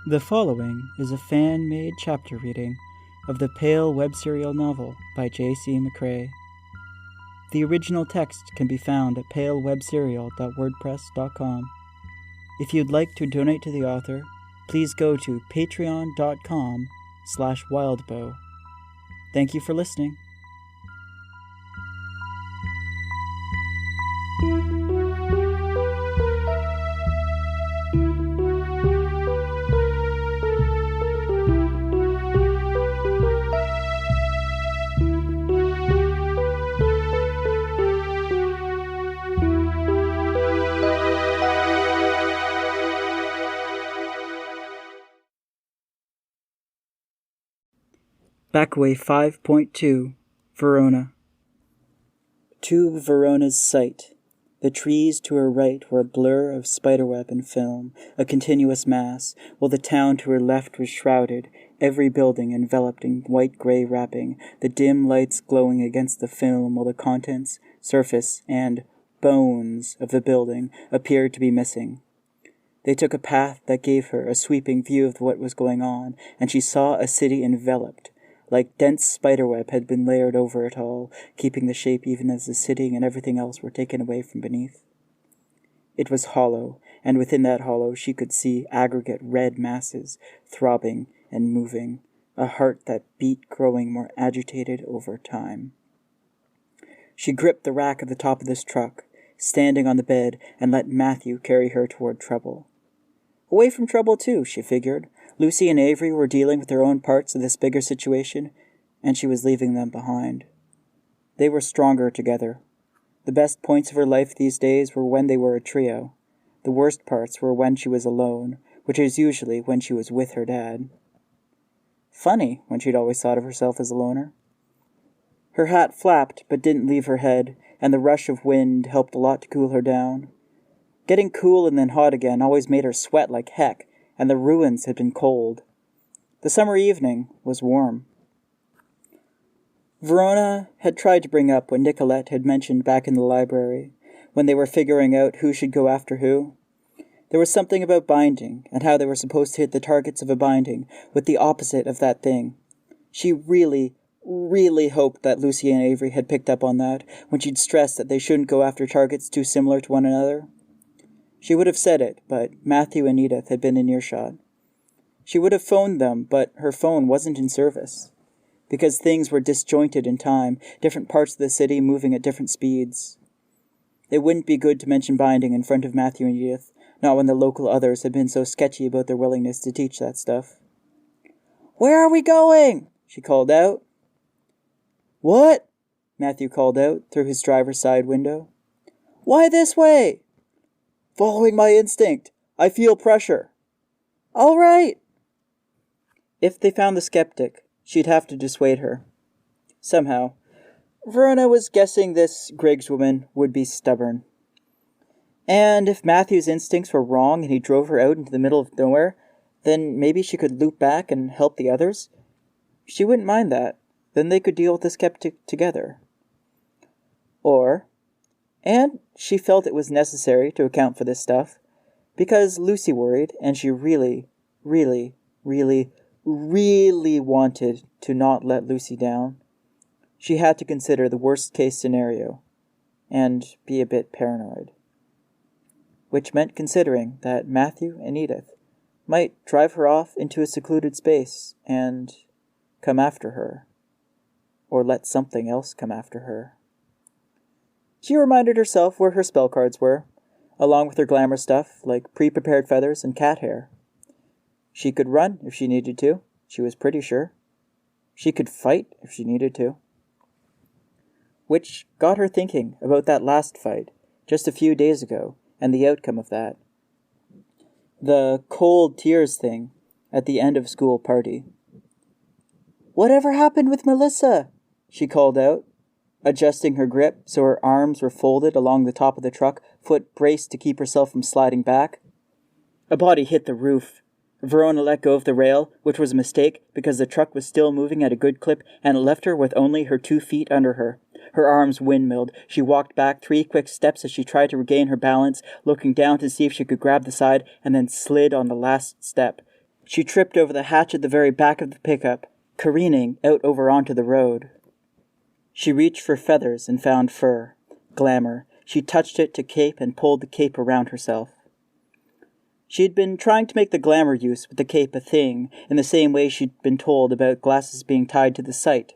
The following is a fan-made chapter reading of the Pale web serial novel by J.C. McCrae. The original text can be found at palewebserial.wordpress.com. If you'd like to donate to the author, please go to patreon.com/wildbow. Thank you for listening. Backaway 5.2, Verona. To Verona's sight, the trees to her right were a blur of spiderweb and film, a continuous mass, while the town to her left was shrouded, every building enveloped in white-gray wrapping, the dim lights glowing against the film, while the contents, surface, and bones of the building appeared to be missing. They took a path that gave her a sweeping view of what was going on, and she saw a city enveloped, like dense spiderweb had been layered over it all, keeping the shape even as the city and everything else were taken away from beneath. It was hollow, and within that hollow she could see aggregate red masses, throbbing and moving, a heart that beat growing more agitated over time. She gripped the rack at the top of this truck, standing on the bed, and let Matthew carry her toward trouble. Away from trouble, too, she figured. Lucy and Avery were dealing with their own parts of this bigger situation, and she was leaving them behind. They were stronger together. The best points of her life these days were when they were a trio. The worst parts were when she was alone, which is usually when she was with her dad. Funny, when she'd always thought of herself as a loner. Her hat flapped, but didn't leave her head, and the rush of wind helped a lot to cool her down. Getting cool and then hot again always made her sweat like heck, and the ruins had been cold. The summer evening was warm. Verona had tried to bring up what Nicolette had mentioned back in the library, when they were figuring out who should go after who. There was something about binding, and how they were supposed to hit the targets of a binding with the opposite of that thing. She really hoped that Lucy and Avery had picked up on that, when she'd stressed that they shouldn't go after targets too similar to one another. She would have said it, but Matthew and Edith had been in earshot. She would have phoned them, but her phone wasn't in service, because things were disjointed in time, different parts of the city moving at different speeds. It wouldn't be good to mention binding in front of Matthew and Edith, not when the local others had been so sketchy about their willingness to teach that stuff. "Where are we going?" she called out. "What?" Matthew called out through his driver's side window. "Why this way?" "Following my instinct. I feel pressure." "All right." If they found the skeptic, she'd have to dissuade her. Somehow. Verona was guessing this Griggs woman would be stubborn. And if Matthew's instincts were wrong and he drove her out into the middle of nowhere, then maybe she could loop back and help the others. She wouldn't mind that. Then they could deal with the skeptic together. And she felt it was necessary to account for this stuff, because Lucy worried, and she really wanted to not let Lucy down. She had to consider the worst-case scenario, and be a bit paranoid. Which meant considering that Matthew and Edith might drive her off into a secluded space and come after her, or let something else come after her. She reminded herself where her spell cards were, along with her glamour stuff like pre-prepared feathers and cat hair. She could run if she needed to, she was pretty sure. She could fight if she needed to. Which got her thinking about that last fight, just a few days ago, and the outcome of that. The cold tears thing at the end of school party. "Whatever happened with Melissa?" she called out, adjusting her grip so her arms were folded along the top of the truck, foot braced to keep herself from sliding back. A body hit the roof. Verona let go of the rail, which was a mistake because the truck was still moving at a good clip and it left her with only her 2 feet under her. Her arms windmilled. She walked back 3 quick steps as she tried to regain her balance, looking down to see if she could grab the side, and then slid on the last step. She tripped over the hatch at the very back of the pickup, careening out over onto the road. She reached for feathers and found fur. Glamour. She touched it to cape and pulled the cape around herself. She had been trying to make the glamour use with the cape a thing, in the same way she'd been told about glasses being tied to the sight.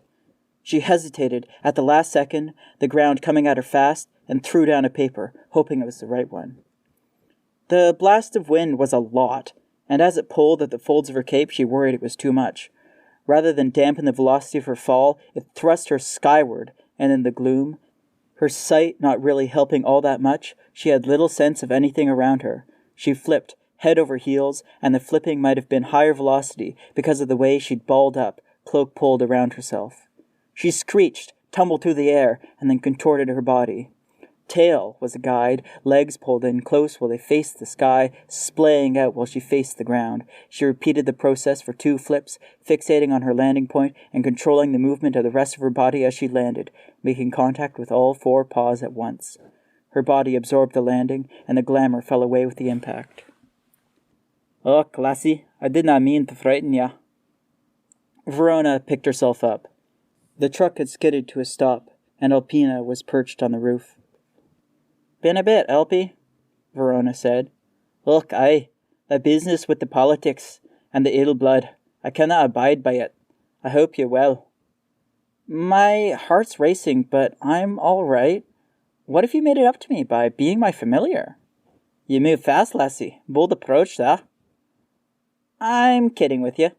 She hesitated at the last second, the ground coming at her fast, and threw down a paper, hoping it was the right one. The blast of wind was a lot, and as it pulled at the folds of her cape, she worried it was too much. Rather than dampen the velocity of her fall, it thrust her skyward, and in the gloom, her sight not really helping all that much, she had little sense of anything around her. She flipped, head over heels, and the flipping might have been higher velocity because of the way she'd balled up, cloak pulled around herself. She screeched, tumbled through the air, and then contorted her body. Tail was a guide, legs pulled in close while they faced the sky, splaying out while she faced the ground. She repeated the process for 2 flips, fixating on her landing point and controlling the movement of the rest of her body as she landed, making contact with all 4 paws at once. Her body absorbed the landing, and the glamour fell away with the impact. "Oh, Lassie, I did not mean to frighten ya." Verona picked herself up. The truck had skidded to a stop, and Alpina was perched on the roof. "Been a bit, Elpie," Verona said. "Look, aye, the business with the politics and the ill blood. I cannot abide by it. I hope you're well." "My heart's racing, but I'm all right. What if you made it up to me by being my familiar?" "You move fast, lassie. Bold approach, that." "I'm kidding with you.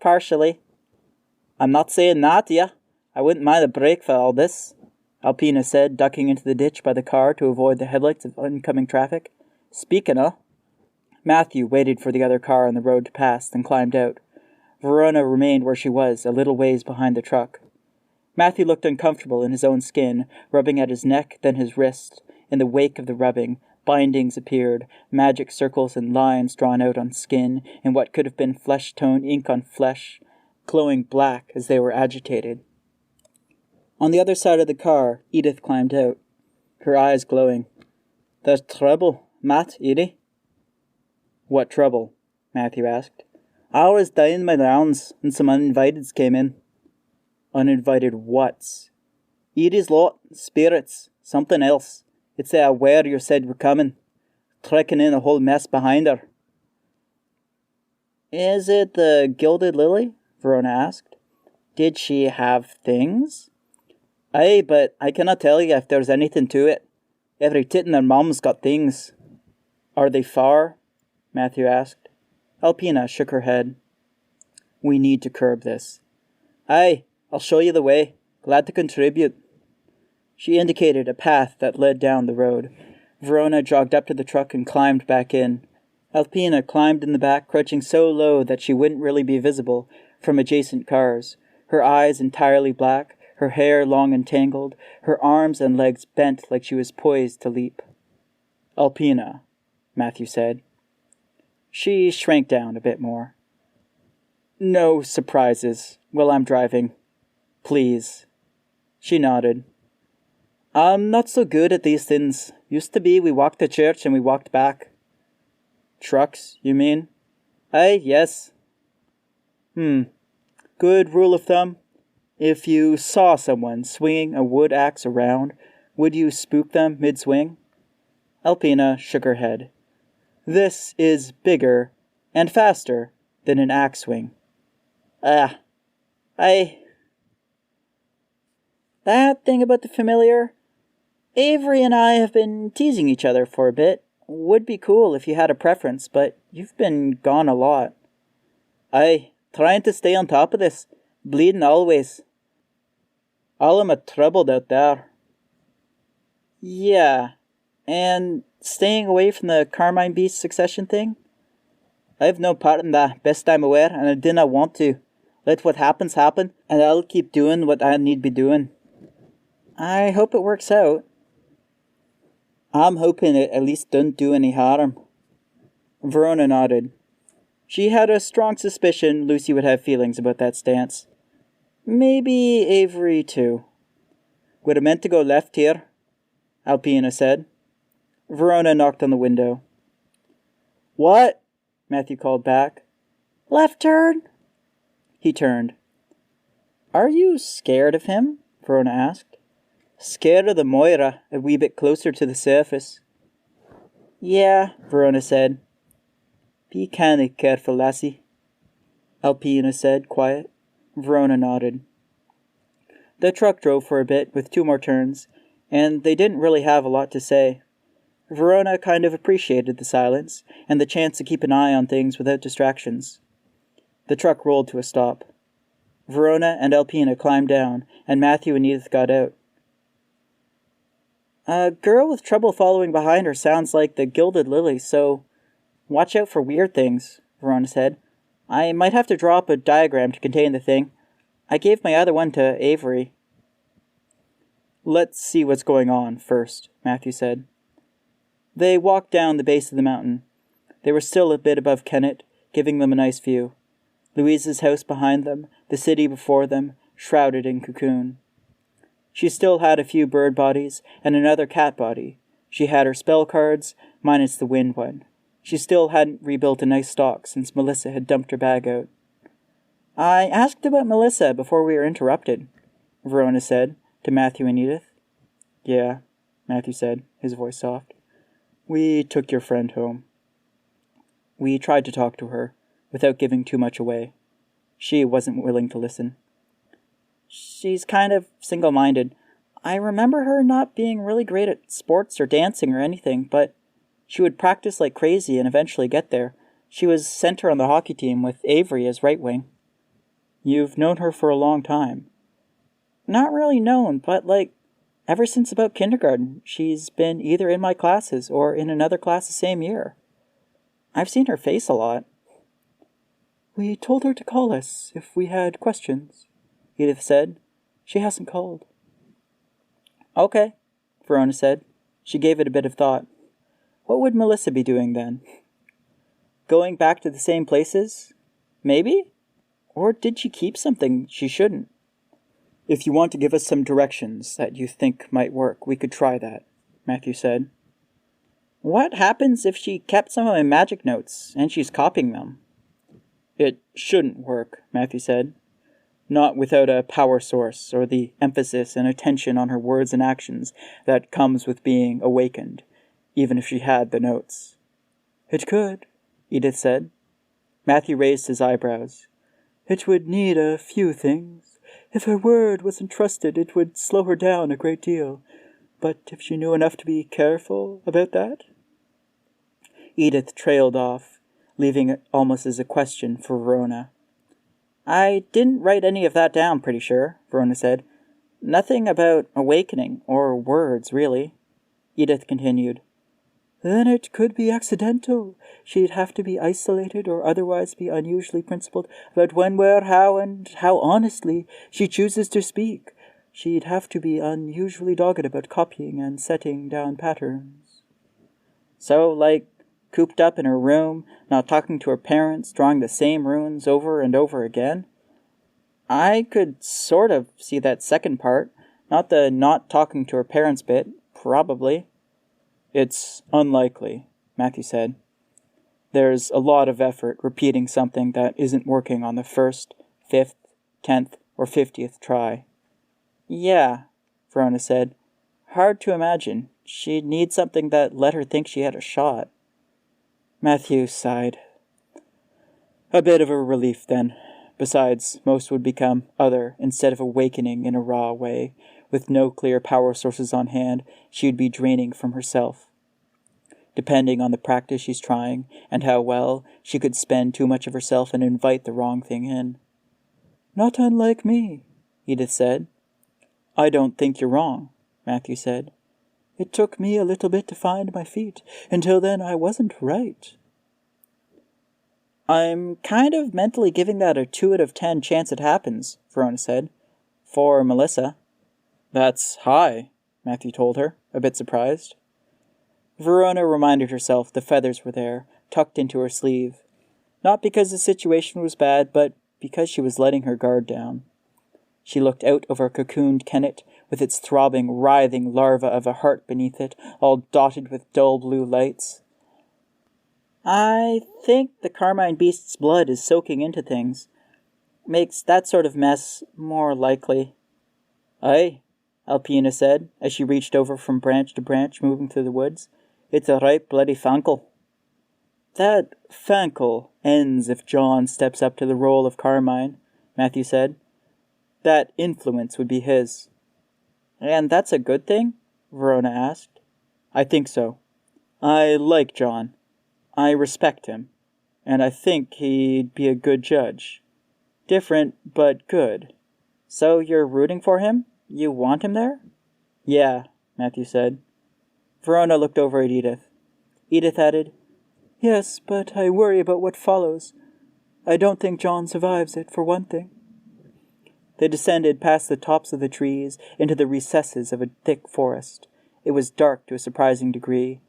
Partially." "I'm not saying that to you. I wouldn't mind a break for all this," Alpina said, ducking into the ditch by the car to avoid the headlights of oncoming traffic. "Speaking of..." Matthew waited for the other car on the road to pass, then climbed out. Verona remained where she was, a little ways behind the truck. Matthew looked uncomfortable in his own skin, rubbing at his neck, then his wrist. In the wake of the rubbing, bindings appeared, magic circles and lines drawn out on skin, in what could have been flesh-tone ink on flesh, glowing black as they were agitated. On the other side of the car, Edith climbed out, her eyes glowing. "There's trouble, Matt, Edie." "What trouble?" Matthew asked. "I was doing my rounds, and some uninviteds came in." "Uninvited whats?" "Edie's lot, spirits, something else. It's where you said we're coming. Trekking in a whole mess behind her." "Is it the Gilded Lily?" Verona asked. "Did she have things?" "Aye, but I cannot tell you if there's anything to it. Every tit and their mum's got things." "Are they far?" Matthew asked. Alpina shook her head. "We need to curb this." "Aye, I'll show you the way. Glad to contribute." She indicated a path that led down the road. Verona jogged up to the truck and climbed back in. Alpina climbed in the back, crouching so low that she wouldn't really be visible from adjacent cars. Her eyes entirely black, her hair long and tangled, her arms and legs bent like she was poised to leap. "Alpina," Matthew said. She shrank down a bit more. "No surprises while I'm driving. Please." She nodded. "I'm not so good at these things. Used to be we walked to church and we walked back." "Trucks, you mean?" "Aye, yes." Good rule of thumb. If you saw someone swinging a wood axe around, would you spook them mid-swing? Alpina shook her head. "This is bigger and faster than an axe swing." That thing about the familiar, Avery and I have been teasing each other for a bit. Would be cool if you had a preference, but you've been gone a lot. Trying to stay on top of this. Bleeding always. All of 'em are troubled out there. Yeah, and staying away from the Carmine Beast succession thing? I've no part in that, best I'm aware, and I dinna want to. Let what happens happen, and I'll keep doing what I need be doing. I hope it works out. I'm hoping it at least doesn't do any harm. Verona nodded. She had a strong suspicion Lucy would have feelings about that stance. Maybe Avery too. We're meant to go left here, Alpina said. Verona knocked on the window. "What?" Matthew called back. Left turn! He turned. Are you scared of him? Verona asked. Scared of the Moira, a wee bit closer to the surface. Yeah, Verona said. Be canny careful, lassie, Alpina said, quiet. Verona nodded. The truck drove for a bit, with 2 more turns, and they didn't really have a lot to say. Verona kind of appreciated the silence, and the chance to keep an eye on things without distractions. The truck rolled to a stop. Verona and Alpina climbed down, and Matthew and Edith got out. A girl with trouble following behind her sounds like the Gilded Lily, so watch out for weird things, Verona said. I might have to draw up a diagram to contain the thing. I gave my other one to Avery. Let's see what's going on first, Matthew said. They walked down the base of the mountain. They were still a bit above Kennet, giving them a nice view. Louise's house behind them, the city before them, shrouded in cocoon. She still had a few bird bodies and another cat body. She had her spell cards, minus the wind one. She still hadn't rebuilt a nice stock since Melissa had dumped her bag out. I asked about Melissa before we were interrupted, Verona said to Matthew and Edith. Yeah, Matthew said, his voice soft. We took your friend home. We tried to talk to her, without giving too much away. She wasn't willing to listen. She's kind of single-minded. I remember her not being really great at sports or dancing or anything, but she would practice like crazy and eventually get there. She was center on the hockey team with Avery as right wing. You've known her for a long time. Not really known, but ever since about kindergarten, she's been either in my classes or in another class the same year. I've seen her face a lot. We told her to call us if we had questions, Edith said. She hasn't called. Okay, Verona said. She gave it a bit of thought. What would Melissa be doing then? Going back to the same places? Maybe? Or did she keep something she shouldn't? If you want to give us some directions that you think might work, we could try that, Matthew said. What happens if she kept some of my magic notes and she's copying them? It shouldn't work, Matthew said. Not without a power source or the emphasis and attention on her words and actions that comes with being awakened, even if she had the notes. It could, Edith said. Matthew raised his eyebrows. It would need a few things. If her word wasn't trusted, it would slow her down a great deal. But if she knew enough to be careful about that? Edith trailed off, leaving it almost as a question for Verona. I didn't write any of that down, pretty sure, Verona said. Nothing about awakening or words, really. Edith continued. Then it could be accidental. She'd have to be isolated or otherwise be unusually principled about when, where, how, and how honestly she chooses to speak. She'd have to be unusually dogged about copying and setting down patterns. So, cooped up in her room, not talking to her parents, drawing the same runes over and over again? I could sort of see that second part, not the not talking to her parents bit, probably. It's unlikely, Matthew said. There's a lot of effort repeating something that isn't working on the 1st, 5th, 10th, or 50th try. Yeah, Verona said. Hard to imagine. She'd need something that let her think she had a shot. Matthew sighed. A bit of a relief, then. Besides, most would become other instead of awakening in a raw way. With no clear power sources on hand, she would be draining from herself. Depending on the practice she's trying, and how well, she could spend too much of herself and invite the wrong thing in. Not unlike me, Edith said. I don't think you're wrong, Matthew said. It took me a little bit to find my feet. Until then, I wasn't right. I'm kind of mentally giving that a 2 out of 10 chance it happens, Verona said. For Melissa. That's high, Matthew told her, a bit surprised. Verona reminded herself the feathers were there, tucked into her sleeve. Not because the situation was bad, but because she was letting her guard down. She looked out over cocooned Kennet, with its throbbing, writhing larva of a heart beneath it, all dotted with dull blue lights. I think the Carmine Beast's blood is soaking into things. Makes that sort of mess more likely. Aye, Alpina said, as she reached over from branch to branch, moving through the woods. It's a right bloody fankle. That fankle ends if John steps up to the role of Carmine, Matthew said. That influence would be his. And that's a good thing? Verona asked. I think so. I like John. I respect him. And I think he'd be a good judge. Different, but good. So you're rooting for him? You want him there? Yeah, Matthew said. Verona looked over at Edith. Edith added, Yes, but I worry about what follows. I don't think John survives it, for one thing. They descended past the tops of the trees into the recesses of a thick forest. It was dark to a surprising degree.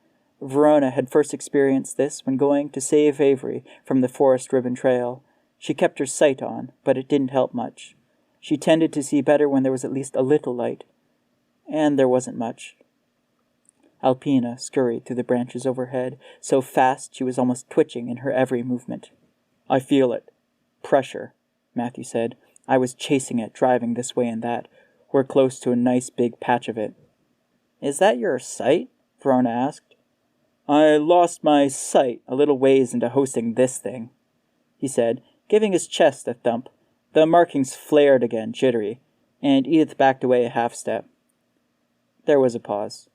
Verona had first experienced this when going to save Avery from the forest-ribbon trail. She kept her sight on, but it didn't help much. She tended to see better when there was at least a little light. And there wasn't much. Alpina scurried through the branches overhead, so fast she was almost twitching in her every movement. I feel it. Pressure, Matthew said. I was chasing it, driving this way and that. We're close to a nice big patch of it. Is that your sight? Verona asked. I lost my sight a little ways into hosting this thing, he said, giving his chest a thump. The markings flared again, jittery, and Edith backed away a half-step. There was a pause.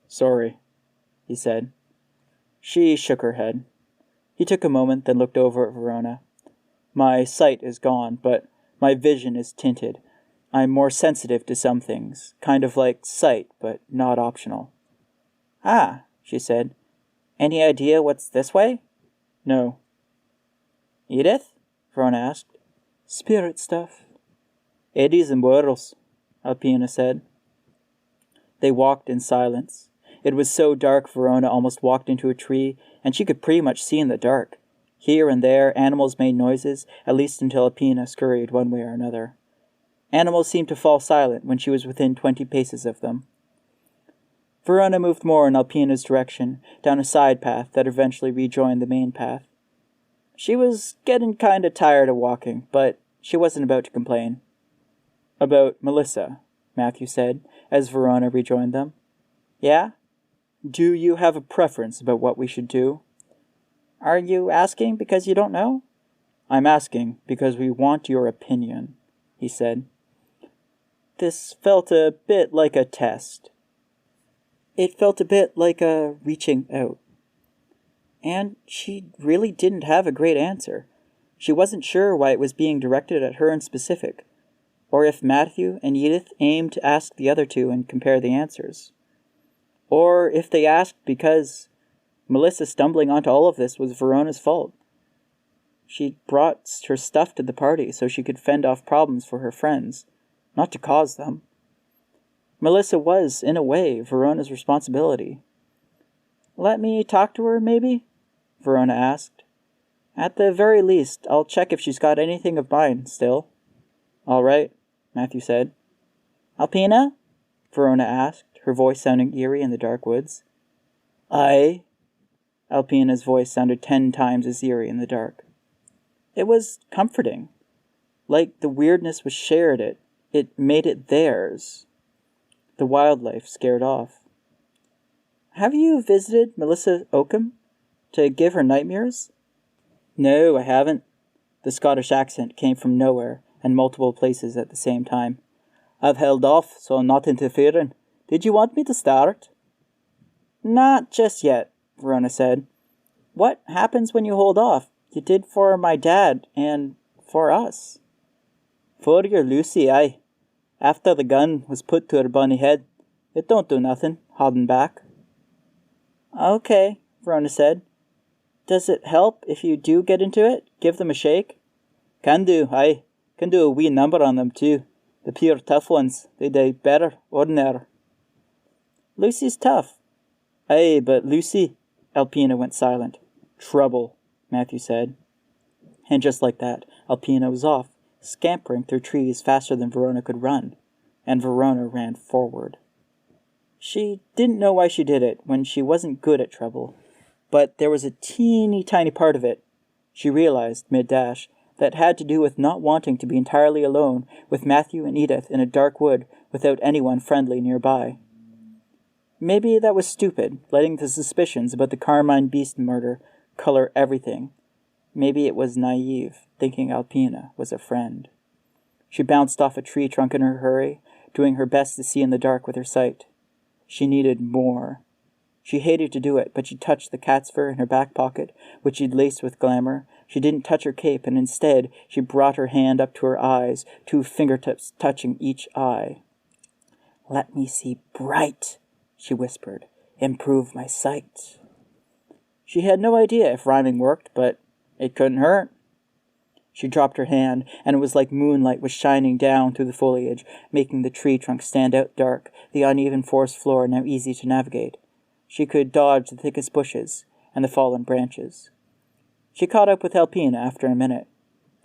Sorry, he said. She shook her head. He took a moment, then looked over at Verona. My sight is gone, but my vision is tinted. I'm more sensitive to some things, kind of like sight, but not optional. Ah, she said. Any idea what's this way? No. Edith? Verona asked. Spirit stuff. Eddies and whirls, Alpina said. They walked in silence. It was so dark Verona almost walked into a tree, and she could pretty much see in the dark. Here and there, animals made noises, at least until Alpina scurried one way or another. Animals seemed to fall silent when she was within 20 paces of them. Verona moved more in Alpina's direction, down a side path that eventually rejoined the main path. She was getting kinda tired of walking, but she wasn't about to complain. About Melissa, Matthew said, as Verona rejoined them. Yeah? Do you have a preference about what we should do? Are you asking because you don't know? I'm asking because we want your opinion, he said. This felt a bit like a test. It felt a bit like a reaching out. And she really didn't have a great answer. She wasn't sure why it was being directed at her in specific, or if Matthew and Edith aimed to ask the other two and compare the answers. Or if they asked because Melissa stumbling onto all of this was Verona's fault. She'd brought her stuff to the party so she could fend off problems for her friends, not to cause them. Melissa was, in a way, Verona's responsibility. Let me talk to her, maybe? Verona asked. At the very least, I'll check if she's got anything of mine still. All right, Matthew said. Alpina? Verona asked, her voice sounding eerie in the dark woods. Aye. Alpina's voice sounded 10 times as eerie in the dark. It was comforting. Like the weirdness was shared it made it theirs. The wildlife scared off. Have you visited Melissa Oakham to give her nightmares? No, I haven't. The Scottish accent came from nowhere and multiple places at the same time. I've held off, so I'm not interfering. Did you want me to start? Not just yet, Verona said. What happens when you hold off? You did for my dad and for us. For your Lucy, aye. After the gun was put to her bonny head, it don't do nothing, holding back. Okay, Verona said. Does it help if you do get into it? Give them a shake? Can do, aye. Can do a wee number on them too. The pure tough ones, they die better, ordinary. Lucy's tough. Aye, but Lucy... Alpina went silent. Trouble, Matthew said. And just like that, Alpina was off, scampering through trees faster than Verona could run. And Verona ran forward. She didn't know why she did it when she wasn't good at trouble. But there was a teeny tiny part of it, she realized mid-dash, that had to do with not wanting to be entirely alone with Matthew and Edith in a dark wood without anyone friendly nearby. Maybe that was stupid, letting the suspicions about the Carmine Beast murder color everything. Maybe it was naive, thinking Alpina was a friend. She bounced off a tree trunk in her hurry, doing her best to see in the dark with her sight. She needed more. She hated to do it, but she touched the cat's fur in her back pocket, which she'd laced with glamour. She didn't touch her cape, and instead she brought her hand up to her eyes, 2 fingertips touching each eye. "Let me see bright," she whispered. "Improve my sight." She had no idea if rhyming worked, but it couldn't hurt. She dropped her hand, and it was like moonlight was shining down through the foliage, making the tree trunk stand out dark, the uneven forest floor now easy to navigate. She could dodge the thickest bushes and the fallen branches. She caught up with Alpina after a minute.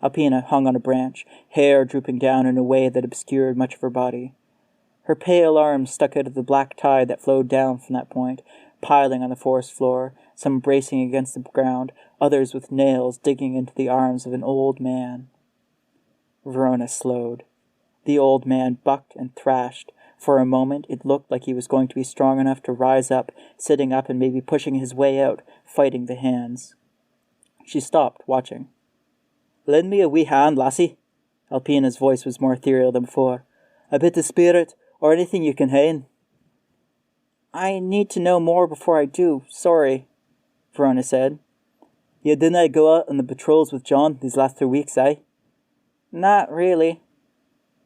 Alpina hung on a branch, hair drooping down in a way that obscured much of her body. Her pale arms stuck out of the black tide that flowed down from that point, piling on the forest floor, some bracing against the ground, others with nails digging into the arms of an old man. Verona slowed. The old man bucked and thrashed. For a moment it looked like he was going to be strong enough to rise up, sitting up and maybe pushing his way out, fighting the hands. She stopped, watching. "Lend me a wee hand, lassie." Alpina's voice was more ethereal than before. "A bit of spirit, or anything you can hain." "I need to know more before I do, sorry," Verona said. "You didn't go out on the patrols with John these last 2 weeks, eh?" "Not really."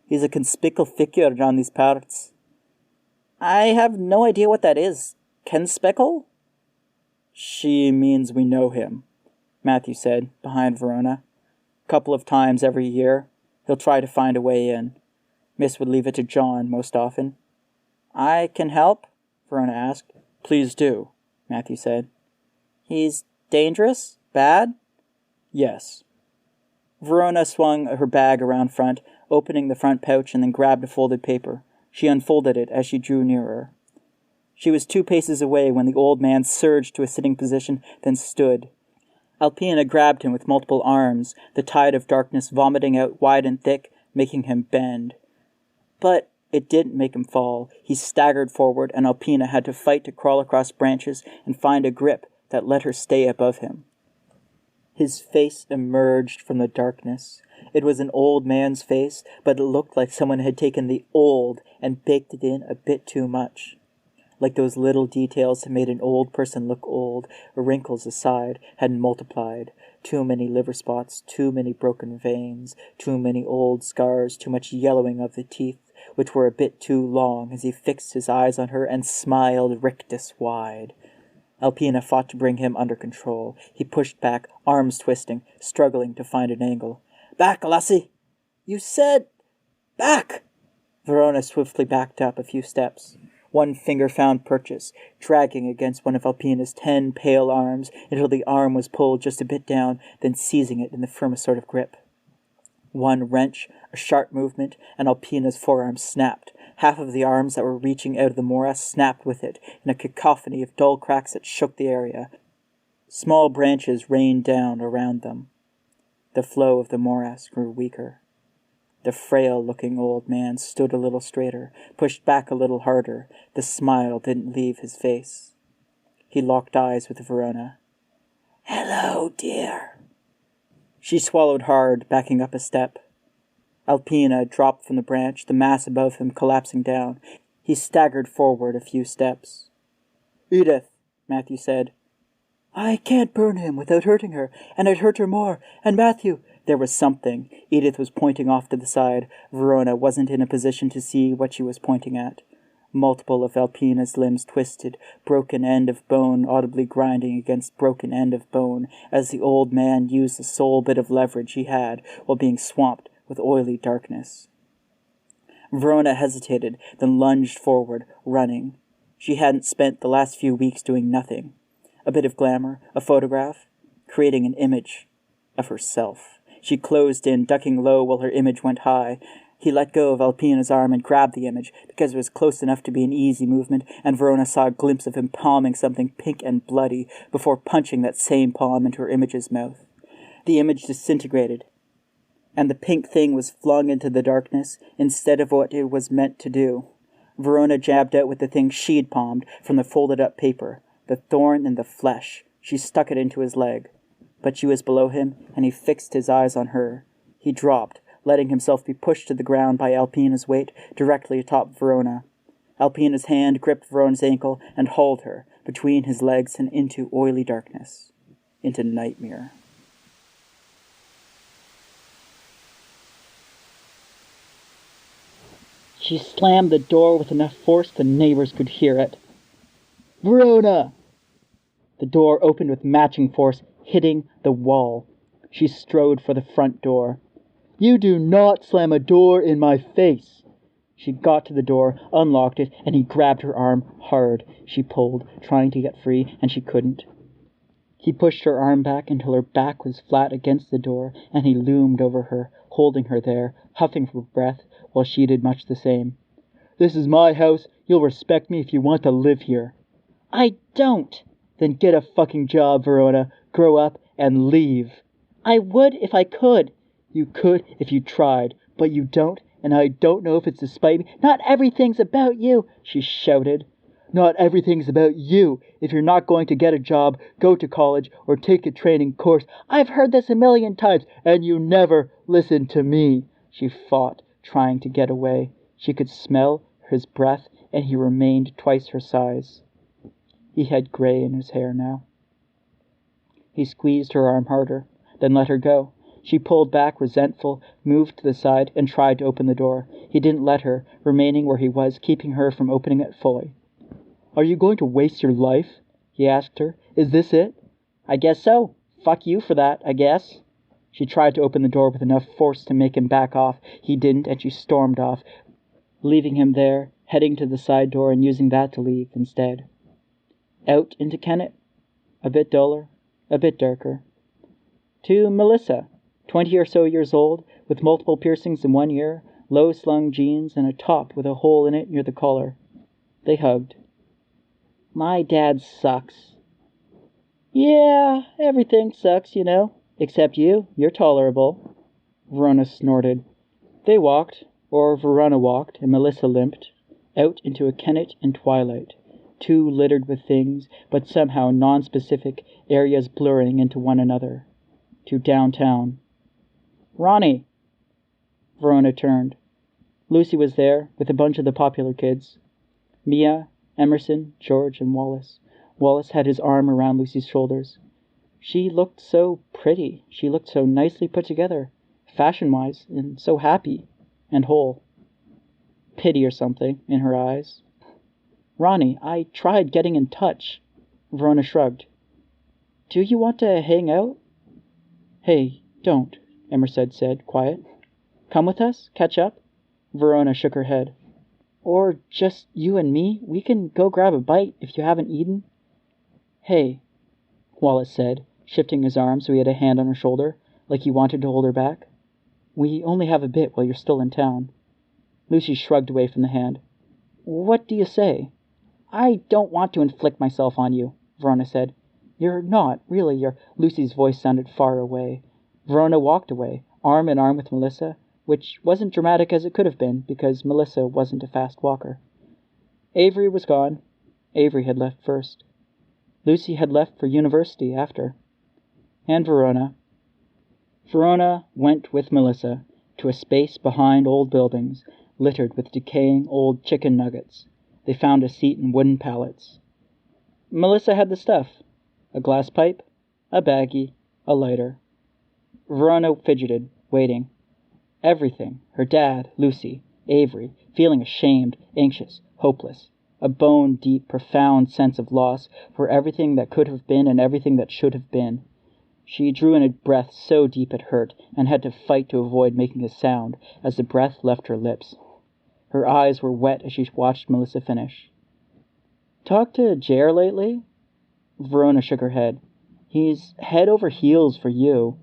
"He's a conspicuous figure around these parts." "I have no idea what that is. Conspicuous?" "She means we know him," Matthew said, behind Verona. "Couple of times every year. He'll try to find a way in. Miss would leave it to John most often." "I can help?" Verona asked. "Please do," Matthew said. "He's dangerous? Bad?" "Yes." Verona swung her bag around front, opening the front pouch, and then grabbed a folded paper. She unfolded it as she drew nearer. She was 2 paces away when the old man surged to a sitting position, then stood. Alpina grabbed him with multiple arms, the tide of darkness vomiting out wide and thick, making him bend. But it didn't make him fall. He staggered forward, and Alpina had to fight to crawl across branches and find a grip that let her stay above him. His face emerged from the darkness. It was an old man's face, but it looked like someone had taken the old and baked it in a bit too much. Like those little details that made an old person look old, wrinkles aside, had multiplied. Too many liver spots, too many broken veins, too many old scars, too much yellowing of the teeth, which were a bit too long as he fixed his eyes on her and smiled rictus wide. Alpina fought to bring him under control. He pushed back, arms twisting, struggling to find an angle. "Back, lassie!" "You said... back!" Verona swiftly backed up a few steps. One finger found purchase, dragging against one of Alpina's 10 pale arms until the arm was pulled just a bit down, then seizing it in the firmest sort of grip. One wrench, a sharp movement, and Alpina's forearm snapped. Half of the arms that were reaching out of the morass snapped with it, in a cacophony of dull cracks that shook the area. Small branches rained down around them. The flow of the morass grew weaker. The frail-looking old man stood a little straighter, pushed back a little harder. The smile didn't leave his face. He locked eyes with Verona. "Hello, dear." She swallowed hard, backing up a step. Alpina dropped from the branch, the mass above him collapsing down. He staggered forward a few steps. "Edith," Matthew said. "I can't burn him without hurting her, and I'd hurt her more. And Matthew..." There was something. Edith was pointing off to the side. Verona wasn't in a position to see what she was pointing at. Multiple of Alpina's limbs twisted, broken end of bone audibly grinding against broken end of bone, as the old man used the sole bit of leverage he had while being swamped with oily darkness. Verona hesitated, then lunged forward, running. She hadn't spent the last few weeks doing nothing. A bit of glamour, a photograph, creating an image of herself. She closed in, ducking low while her image went high. He let go of Alpina's arm and grabbed the image, because it was close enough to be an easy movement, and Verona saw a glimpse of him palming something pink and bloody before punching that same palm into her image's mouth. The image disintegrated, and the pink thing was flung into the darkness instead of what it was meant to do. Verona jabbed out with the thing she'd palmed from the folded-up paper, the thorn in the flesh. She stuck it into his leg. But she was below him, and he fixed his eyes on her. He dropped, letting himself be pushed to the ground by Alpina's weight directly atop Verona. Alpina's hand gripped Verona's ankle and hauled her between his legs and into oily darkness, into nightmare. She slammed the door with enough force the neighbors could hear it. "Verona!" The door opened with matching force, hitting the wall. She strode for the front door. "You do not slam a door in my face!" She got to the door, unlocked it, and he grabbed her arm hard. She pulled, trying to get free, and she couldn't. He pushed her arm back until her back was flat against the door, and he loomed over her, holding her there, huffing for breath, while she did much the same. "This is my house. You'll respect me if you want to live here." "I don't." "Then get a fucking job, Verona. Grow up and leave." "I would if I could." "You could if you tried, but you don't, and I don't know if it's to spite me." "Not everything's about you," she shouted. "Not everything's about you. If you're not going to get a job, go to college or take a training course." "I've heard this a million times, and you never listen to me." She fought, trying to get away. She could smell his breath, and he remained twice her size. He had gray in his hair now. He squeezed her arm harder, then let her go. She pulled back, resentful, moved to the side, and tried to open the door. He didn't let her, remaining where he was, keeping her from opening it fully. "Are you going to waste your life?" he asked her. "Is this it?" "I guess so. Fuck you for that, I guess." She tried to open the door with enough force to make him back off. He didn't, and she stormed off, leaving him there, heading to the side door and using that to leave instead. Out into Kennet, a bit duller, a bit darker. To Melissa, 20 or so years old, with multiple piercings in one ear, low-slung jeans, and a top with a hole in it near the collar. They hugged. "My dad sucks." "Yeah, everything sucks, you know. Except you. You're tolerable." Verona snorted. They walked, or Verona walked, and Melissa limped, out into a Kennet in twilight, too littered with things, but somehow non-specific, areas blurring into one another. To downtown. "Ronnie!" Verona turned. Lucy was there, with a bunch of the popular kids. Mia, Emerson, George, and Wallace. Wallace had his arm around Lucy's shoulders. She looked so pretty. She looked so nicely put together, fashion-wise, and so happy and whole. Pity or something in her eyes. "Ronnie, I tried getting in touch." Verona shrugged. "Do you want to hang out?" "Hey, don't," Emerson said, quiet. "Come with us? Catch up?" Verona shook her head. "Or just you and me? We can go grab a bite if you haven't eaten." "Hey," Wallace said, shifting his arm so he had a hand on her shoulder, like he wanted to hold her back. "We only have a bit while you're still in town." Lucy shrugged away from the hand. "What do you say?" "I don't want to inflict myself on you," Verona said. "You're not, really, you're—" Lucy's voice sounded far away. Verona walked away, arm in arm with Melissa, which wasn't dramatic as it could have been, because Melissa wasn't a fast walker. Avery was gone. Avery had left first. Lucy had left for university after. And Verona. Verona went with Melissa to a space behind old buildings, littered with decaying old chicken nuggets. They found a seat in wooden pallets. Melissa had the stuff. A glass pipe, a baggie, a lighter. Verona fidgeted, waiting. Everything. Her dad, Lucy, Avery, feeling ashamed, anxious, hopeless. A bone-deep, profound sense of loss for everything that could have been and everything that should have been. She drew in a breath so deep it hurt, and had to fight to avoid making a sound as the breath left her lips. Her eyes were wet as she watched Melissa finish. "Talked to Jer lately?" Verona shook her head. "He's head over heels for you."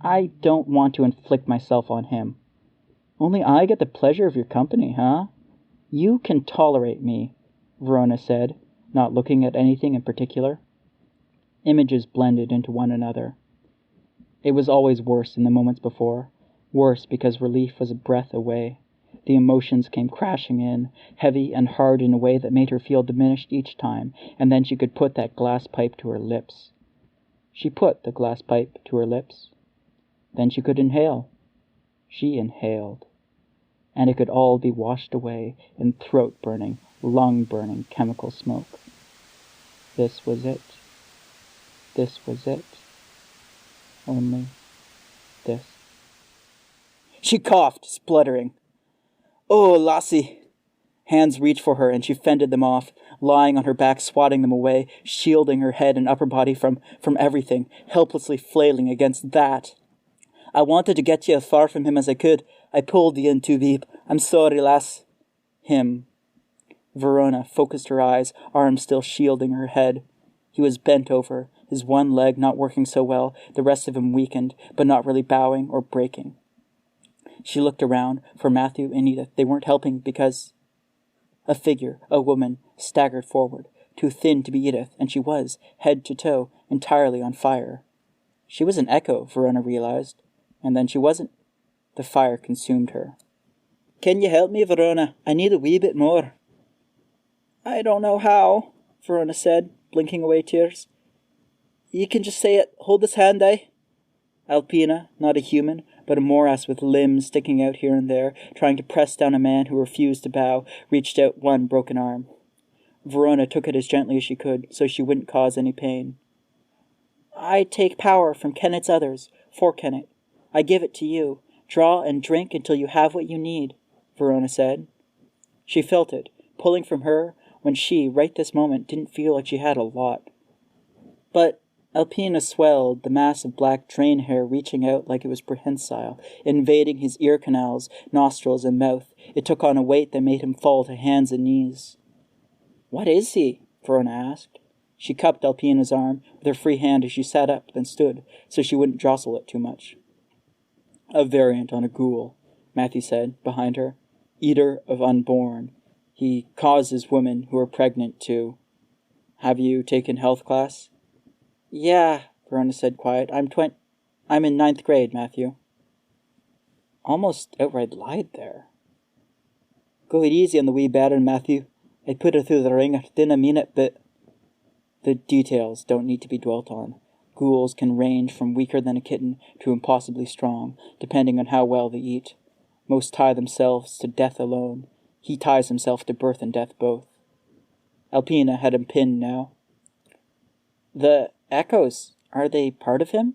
"I don't want to inflict myself on him." Only I get the pleasure of your company, huh? You can tolerate me, Verona said, not looking at anything in particular. Images blended into one another. It was always worse than the moments before, worse because relief was a breath away. The emotions came crashing in, heavy and hard in a way that made her feel diminished each time, and then she could put that glass pipe to her lips. She put the glass pipe to her lips. Then she could inhale. She inhaled. And it could all be washed away in throat-burning, lung-burning chemical smoke. This was it. This was it. Only this. She coughed, spluttering. Oh, lassie! Hands reached for her, and she fended them off, lying on her back, swatting them away, shielding her head and upper body from everything, helplessly flailing against that. I wanted to get you as far from him as I could. I pulled you in too deep. I'm sorry, lass. Him. Verona focused her eyes, arms still shielding her head. He was bent over, his one leg not working so well, the rest of him weakened, but not really bowing or breaking. She looked around for Matthew and Edith. They weren't helping because... A figure, a woman, staggered forward, too thin to be Edith, and she was, head to toe, entirely on fire. She was an echo, Verona realized, and then she wasn't. The fire consumed her. Can you help me, Verona? I need a wee bit more. I don't know how, Verona said, blinking away tears. You can just say it. Hold this hand, eh? Alpina, not a human, but a morass with limbs sticking out here and there, trying to press down a man who refused to bow, reached out one broken arm. Verona took it as gently as she could, so she wouldn't cause any pain. I take power from Kennet's others, for Kennet. I give it to you. Draw and drink until you have what you need, Verona said. She felt it, pulling from her, when she, right this moment, didn't feel like she had a lot. But Alpina swelled, the mass of black train hair reaching out like it was prehensile, invading his ear canals, nostrils, and mouth. It took on a weight that made him fall to hands and knees. What is he? Verona asked. She cupped Alpina's arm with her free hand as she sat up, then stood, so she wouldn't jostle it too much. A variant on a ghoul, Matthew said, behind her. Eater of unborn. He causes women who are pregnant to... Have you taken health class? Yeah, Verona said quiet. I'm in 9th grade, Matthew. Almost outright lied there. Go it easy on the wee bairn, Matthew. I put her through the ringer. Didn't mean it, but... The details don't need to be dwelt on. Ghouls can range from weaker than a kitten to impossibly strong, depending on how well they eat. Most tie themselves to death alone. He ties himself to birth and death both. Alpina had him pinned now. The echoes, are they part of him?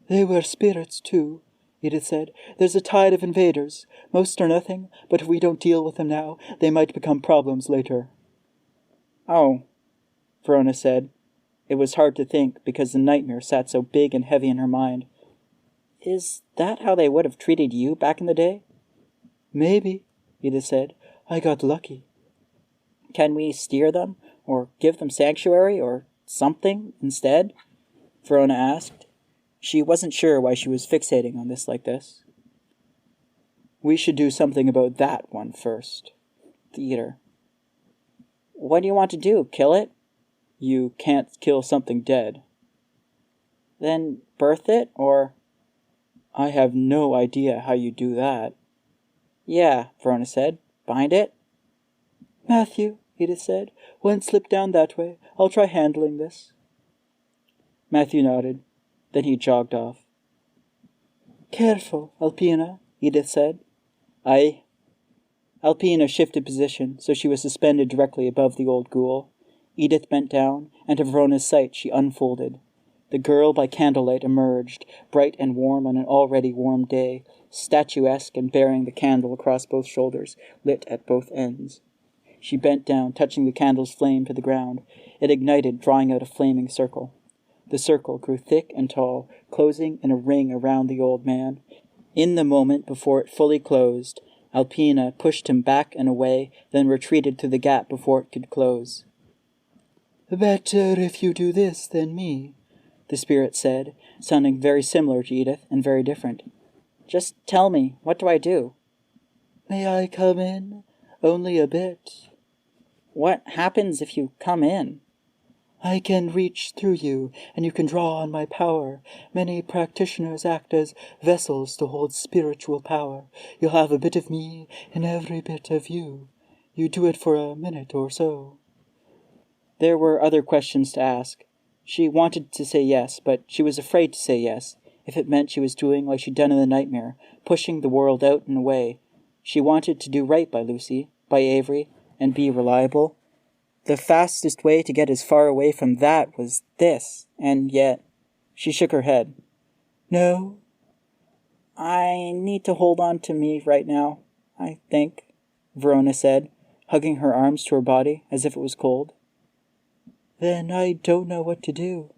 They were spirits, too, Edith said. There's a tide of invaders. Most are nothing, but if we don't deal with them now, they might become problems later. Oh, Verona said. It was hard to think, because the nightmare sat so big and heavy in her mind. Is that how they would have treated you back in the day? Maybe, Edith said. I got lucky. Can we steer them, or give them sanctuary, or something instead? Verona asked. She wasn't sure why she was fixating on this like this. We should do something about that one first. The eater. What do you want to do, kill it? You can't kill something dead. Then birth it, or... I have no idea how you do that. Yeah, Verona said. Bind it? Matthew, Edith said, one slip down that way. I'll try handling this. Matthew nodded. Then he jogged off. Careful, Alpina, Edith said. Aye. Alpina shifted position, so she was suspended directly above the old ghoul. Edith bent down, and to Verona's sight she unfolded. The girl by candlelight emerged, bright and warm on an already warm day, statuesque and bearing the candle across both shoulders, lit at both ends. She bent down, touching the candle's flame to the ground. It ignited, drawing out a flaming circle. The circle grew thick and tall, closing in a ring around the old man. In the moment before it fully closed, Alpina pushed him back and away, then retreated through the gap before it could close. Better if you do this than me, the spirit said, sounding very similar to Edith and very different. Just tell me, what do I do? May I come in? Only a bit. What happens if you come in? I can reach through you, and you can draw on my power. Many practitioners act as vessels to hold spiritual power. You'll have a bit of me in every bit of you. You do it for a minute or so. There were other questions to ask. She wanted to say yes, but she was afraid to say yes, if it meant she was doing like she'd done in the nightmare, pushing the world out and away. She wanted to do right by Lucy, by Avery, and be reliable. The fastest way to get as far away from that was this, and yet she shook her head. No, I need to hold on to me right now, I think, Verona said, hugging her arms to her body as if it was cold. Then I don't know what to do,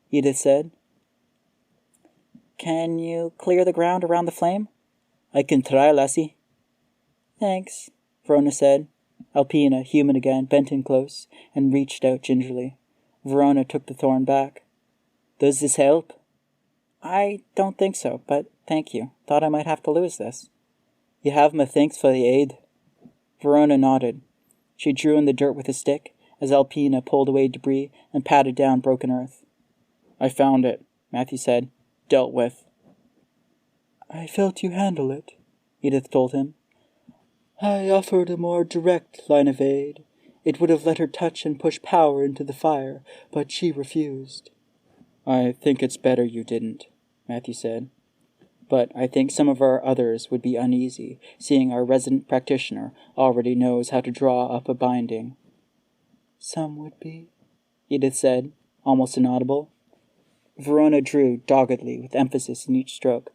Edith said. Can you clear the ground around the flame? I can try, lassie. Thanks, Verona said. Alpina, human again, bent in close and reached out gingerly. Verona took the thorn back. Does this help? I don't think so, but thank you. Thought I might have to lose this. You have my thanks for the aid. Verona nodded. She drew in the dirt with a stick as Alpina pulled away debris and patted down broken earth. I found it, Matthew said. Dealt with. I felt you handle it, Edith told him. I offered a more direct line of aid. It would have let her touch and push power into the fire, but she refused. I think it's better you didn't, Matthew said. But I think some of our others would be uneasy, seeing our resident practitioner already knows how to draw up a binding. Some would be, Edith said, almost inaudible. Verona drew doggedly, with emphasis in each stroke.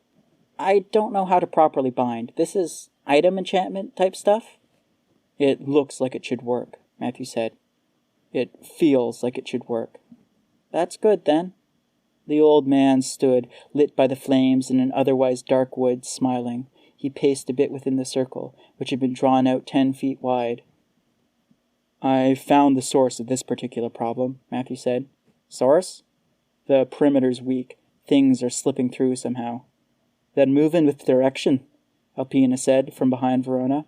I don't know how to properly bind. This is item enchantment type stuff? It looks like it should work, Matthew said. It feels like it should work. That's good, then. The old man stood, lit by the flames in an otherwise dark wood, smiling. He paced a bit within the circle, which had been drawn out 10 feet wide. I found the source of this particular problem, Matthew said. Source? The perimeter's weak. Things are slipping through somehow. Then move in with direction, Alpina said from behind Verona.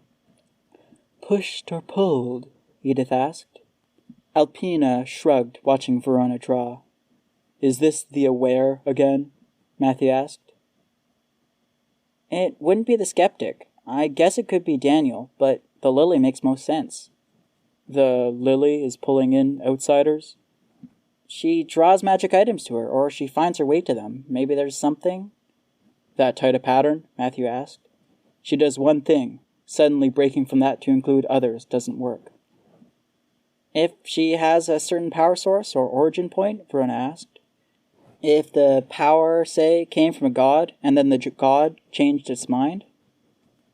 Pushed or pulled? Edith asked. Alpina shrugged, watching Verona draw. Is this the aware again? Matthew asked. It wouldn't be the skeptic. I guess it could be Daniel, but the lily makes most sense. The lily is pulling in outsiders? She draws magic items to her, or she finds her way to them. Maybe there's something? That tight a pattern? Matthew asked. She does one thing. Suddenly breaking from that to include others doesn't work. If she has a certain power source or origin point, Verona asked. If the power, say, came from a god, and then the god changed its mind?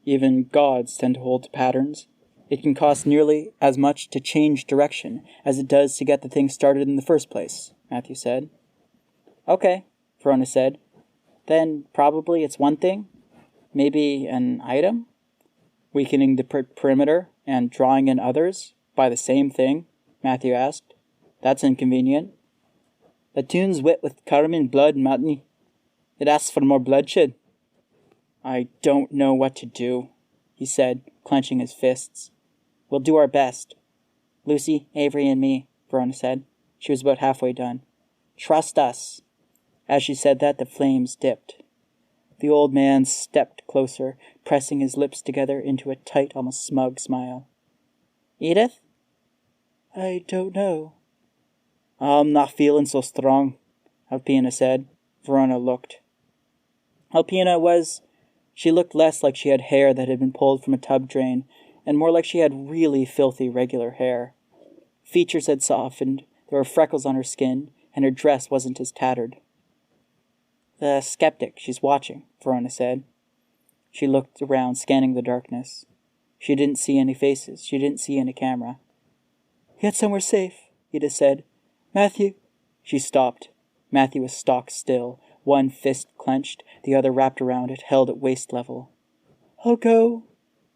Even gods tend to hold to patterns. It can cost nearly as much to change direction as it does to get the thing started in the first place, Matthew said. Okay, Verona said. Then probably it's one thing? Maybe an item? Weakening the perimeter and drawing in others by the same thing? Matthew asked. That's inconvenient. The tune's wet with carmine blood, Matney. It asks for more bloodshed. I don't know what to do, he said, clenching his fists. We'll do our best. Lucy, Avery, and me, Verona said. She was about halfway done. Trust us. As she said that, the flames dipped. The old man stepped closer, pressing his lips together into a tight, almost smug smile. Edith? I don't know. I'm not feeling so strong, Alpina said. Verona looked. She looked less like she had hair that had been pulled from a tub drain, and more like she had really filthy regular hair. Features had softened, there were freckles on her skin, and her dress wasn't as tattered. The skeptic, she's watching, Verona said. She looked around, scanning the darkness. She didn't see any faces. She didn't see any camera. Get somewhere safe, Edith said. Matthew. She stopped. Matthew was stock still, one fist clenched, the other wrapped around it, held at waist level. I'll go,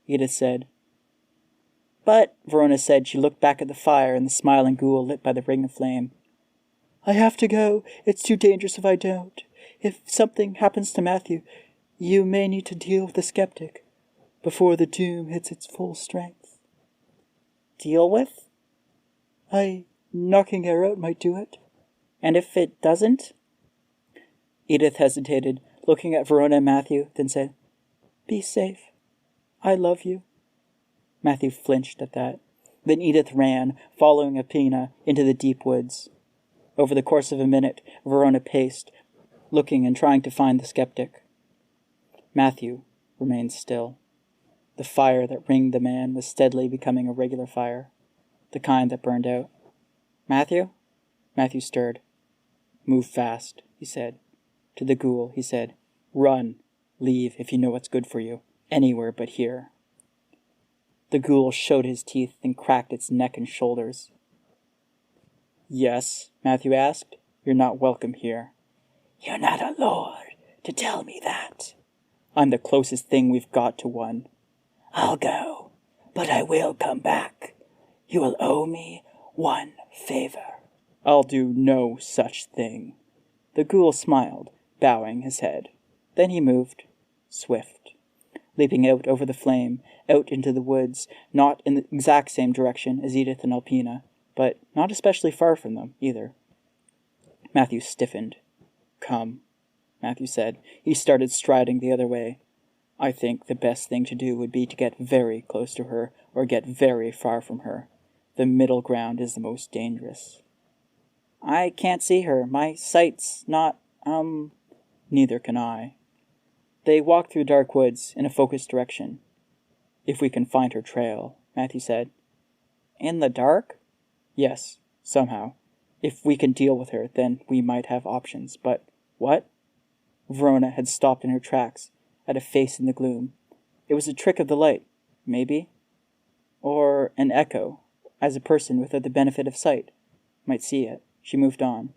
Edith said. But, Verona said, she looked back at the fire and the smiling ghoul lit by the ring of flame. I have to go. It's too dangerous if I don't. If something happens to Matthew, You may need to deal with the skeptic before the doom hits its full strength. Deal with? Knocking her out might do it. And if it doesn't? Edith hesitated, looking at Verona and Matthew, then said, Be safe. I love you. Matthew flinched at that. Then Edith ran, following Alpina, into the deep woods. Over the course of a minute, Verona paced, looking and trying to find the skeptic. Matthew remained still. The fire that ringed the man was steadily becoming a regular fire, the kind that burned out. Matthew? Matthew stirred. Move fast, he said. To the ghoul, he said, Run. Leave if you know what's good for you. Anywhere but here. The ghoul showed his teeth and cracked its neck and shoulders. Yes, Matthew asked. You're not welcome here. You're not a lord to tell me that. I'm the closest thing we've got to one. I'll go, but I will come back. You will owe me one favor. I'll do no such thing. The ghoul smiled, bowing his head. Then he moved, swift, leaping out over the flame, out into the woods, not in the exact same direction as Edith and Alpina, but not especially far from them, either. Matthew stiffened. Come, Matthew said. He started striding the other way. I think the best thing to do would be to get very close to her, or get very far from her. The middle ground is the most dangerous. I can't see her. My sight's not, Neither can I. They walked through dark woods in a focused direction. If we can find her trail, Matthew said. In the dark? Yes, somehow. If we can deal with her, then we might have options. But what? Verona had stopped in her tracks, at a face in the gloom. It was a trick of the light, maybe. Or an echo, as a person without the benefit of sight might see it. She moved on.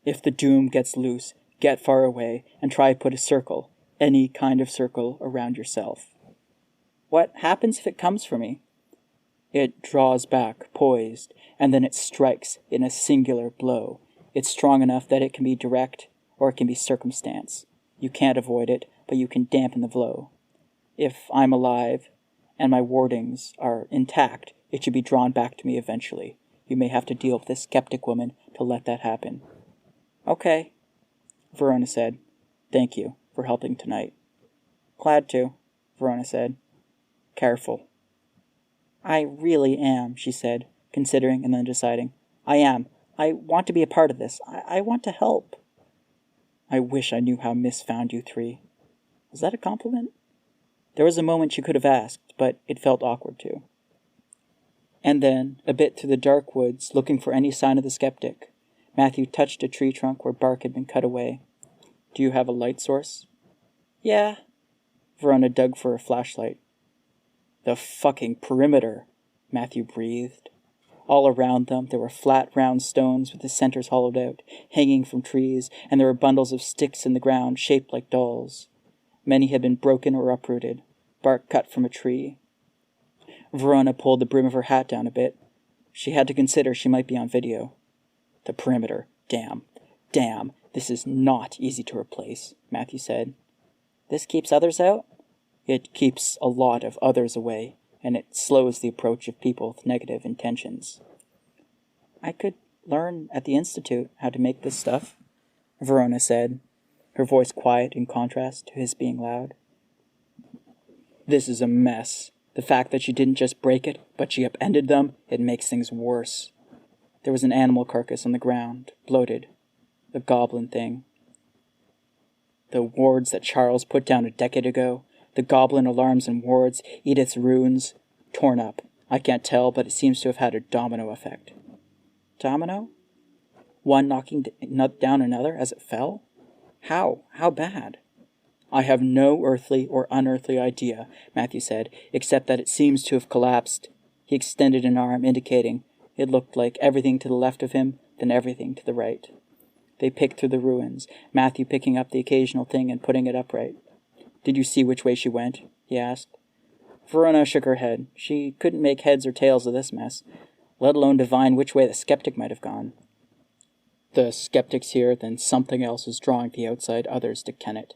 If the doom gets loose, get far away and try put a circle, any kind of circle, around yourself. What happens if it comes for me? It draws back, poised, and then it strikes in a singular blow. It's strong enough that it can be direct, or it can be circumstance. You can't avoid it, but you can dampen the blow. If I'm alive, and my wardings are intact, it should be drawn back to me eventually. You may have to deal with this skeptic woman to let that happen. Okay, Verona said. Thank you for helping tonight. Glad to, Verona said. Careful. I really am, she said, considering and then deciding. I am. I want to be a part of this. I want to help. I wish I knew how Miss found you three. Was that a compliment? There was a moment she could have asked, but it felt awkward too. And then, a bit through the dark woods, looking for any sign of the skeptic, Matthew touched a tree trunk where bark had been cut away. Do you have a light source? Yeah. Verona dug for a flashlight. The fucking perimeter, Matthew breathed. All around them there were flat, round stones with the centers hollowed out, hanging from trees, and there were bundles of sticks in the ground shaped like dolls. Many had been broken or uprooted, bark cut from a tree. Verona pulled the brim of her hat down a bit. She had to consider she might be on video. The perimeter. Damn. This is not easy to replace, Matthew said. This keeps others out? It keeps a lot of others away, and it slows the approach of people with negative intentions. I could learn at the Institute how to make this stuff, Verona said, her voice quiet in contrast to his being loud. This is a mess. The fact that she didn't just break it, but she upended them, it makes things worse. There was an animal carcass on the ground, bloated. The goblin thing. The wards that Charles put down a decade ago, the goblin alarms and wards, Edith's runes, torn up. I can't tell, but it seems to have had a domino effect. Domino? One knocking down another as it fell? How? How bad? I have no earthly or unearthly idea, Matthew said, except that it seems to have collapsed. He extended an arm, indicating it looked like everything to the left of him, then everything to the right. They picked through the ruins, Matthew picking up the occasional thing and putting it upright. Did you see which way she went? He asked. Verona shook her head. She couldn't make heads or tails of this mess, let alone divine which way the skeptic might have gone. The skeptic's here, then something else is drawing the outside others to Kennet,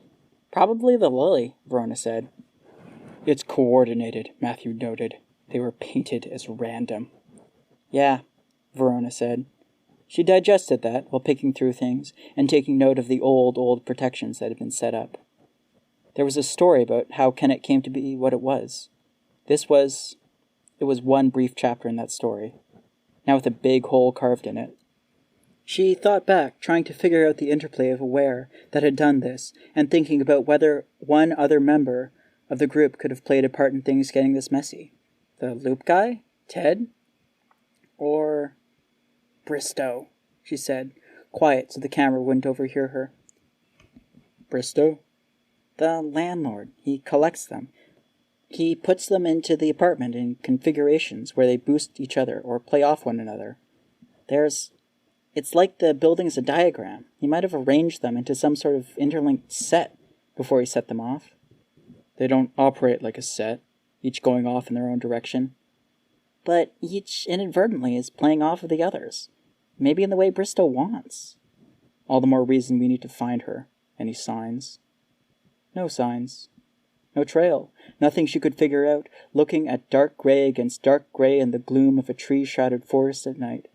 Probably the lily, Verona said. It's coordinated, Matthew noted. They were painted as random. Yeah, Verona said. She digested that while picking through things and taking note of the old protections that had been set up. There was a story about how Kennet came to be what it was. It was one brief chapter in that story, now with a big hole carved in it. She thought back, trying to figure out the interplay of a where that had done this, and thinking about whether one other member of the group could have played a part in things getting this messy. The loop guy? Ted? Or Bristow, she said, quiet so the camera wouldn't overhear her. Bristow? The landlord. He collects them. He puts them into the apartment in configurations where they boost each other or play off one another. It's like the building's a diagram. He might have arranged them into some sort of interlinked set before he set them off. They don't operate like a set, each going off in their own direction. But each inadvertently is playing off of the others. Maybe in the way Bristow wants. All the more reason we need to find her. Any signs? No signs. No trail. Nothing she could figure out, looking at dark gray against dark gray in the gloom of a tree-shrouded forest at night.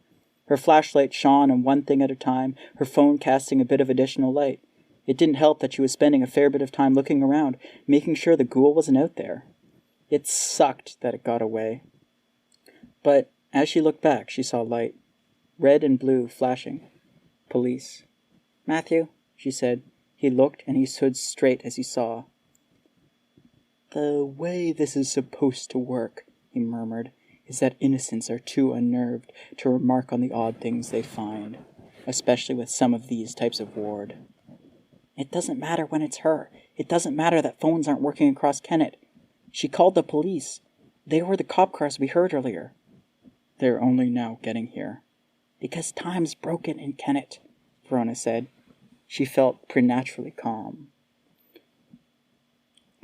Her flashlight shone on one thing at a time, her phone casting a bit of additional light. It didn't help that she was spending a fair bit of time looking around, making sure the ghoul wasn't out there. It sucked that it got away. But as she looked back, she saw light. Red and blue flashing. Police. Matthew, she said. He looked and he stood straight as he saw. The way this is supposed to work, he murmured, is that innocents are too unnerved to remark on the odd things they find, especially with some of these types of ward. It doesn't matter when it's her. It doesn't matter that phones aren't working across Kennet. She called the police. They were the cop cars we heard earlier. They're only now getting here. Because time's broken in Kennet, Verona said. She felt preternaturally calm.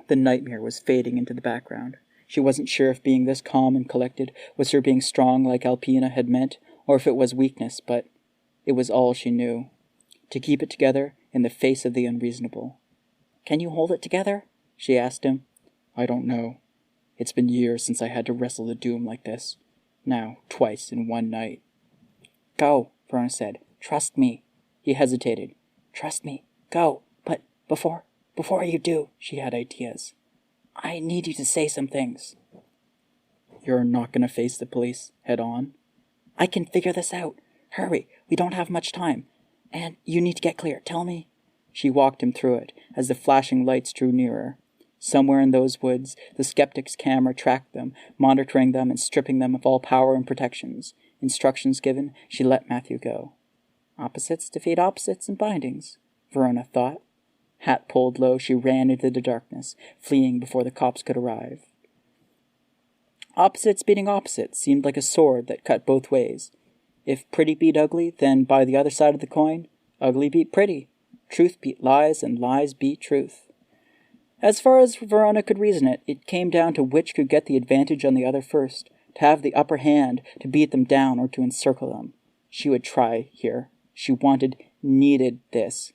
The nightmare was fading into the background. She wasn't sure if being this calm and collected was her being strong like Alpina had meant, or if it was weakness, but it was all she knew. To keep it together in the face of the unreasonable. Can you hold it together? She asked him. I don't know. It's been years since I had to wrestle the doom like this. Now, twice in one night. Go, Verona said. Trust me. He hesitated. Trust me. Go. But before you do, she had ideas. I need you to say some things. You're not going to face the police head on? I can figure this out. Hurry. We don't have much time. And you need to get clear. Tell me. She walked him through it as the flashing lights drew nearer. Somewhere in those woods, the skeptic's camera tracked them, monitoring them and stripping them of all power and protections. Instructions given, she let Matthew go. Opposites defeat opposites in bindings, Verona thought. Hat pulled low, she ran into the darkness, fleeing before the cops could arrive. Opposites beating opposites seemed like a sword that cut both ways. If pretty beat ugly, then by the other side of the coin, ugly beat pretty. Truth beat lies, and lies beat truth. As far as Verona could reason it, it came down to which could get the advantage on the other first, to have the upper hand, to beat them down or to encircle them. She would try here. She needed this.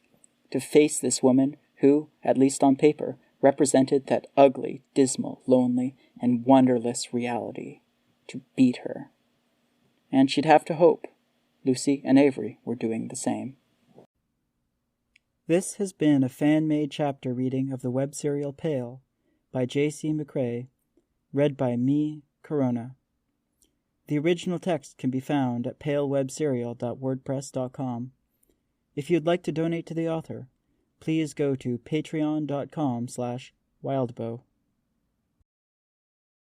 To face this woman who, at least on paper, represented that ugly, dismal, lonely, and wonderless reality. To beat her. And she'd have to hope. Lucy and Avery were doing the same. This has been a fan-made chapter reading of the web serial Pale by J.C. McCrae, read by me, Corona. The original text can be found at palewebserial.wordpress.com. If you'd like to donate to the author, please go to patreon.com/wildbow.